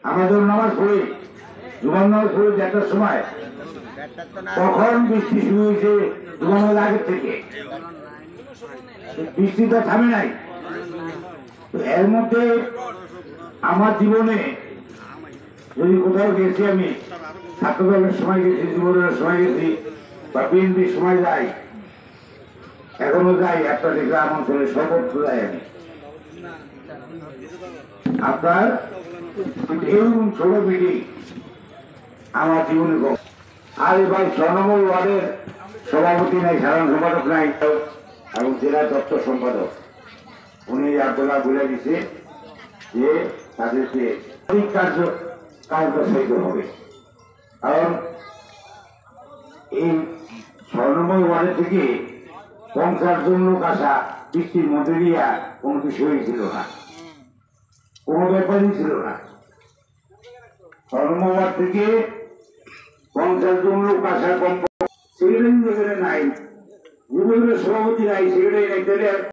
আমরা যখন নামাজ পড়ি, জুমার নামাজ পড়ি 1টার সময়, কখন বৃষ্টি শুরু হয়েছে জুমার আগের থেকে, বৃষ্টি তো থামে নাই। এর মধ্যে আমার জীবনে যদি কোথাও গেছি, আমি ছাত্রদলের সময় গেছি, যুবদলের সময় গেছি, বা বিএনপির সময় যাই, এখনো যাই, আপনাদের গ্রাম অঞ্চলে সর্বত্র যাই আমি। আপনার এরকম ছোট মিটিং আমার জীবনে কম। আর এবার 6 নম্বর ওয়ার্ডের সভাপতি নাই, সাধারণ সম্পাদক নাই, এবং জেলা দপ্তর সম্পাদক উনি আপনারা বলে দিছে যে তাদেরকে কার্যসাহিত হবে। কারণ এই 6 নম্বর ওয়ার্ডের থেকে 50 জন লোক আসা বৃষ্টির মধ্যে দিয়ে কোনো বিষয়ই ছিল না, কোনো ব্যাপারই ছিল না। 6 নম্বর ওয়ার্ড থেকে 50 জন লোক আসা কম, সেক্রেটারি নাই, যুবদলের সভাপতি নাই, সেক্রেটারি নাই,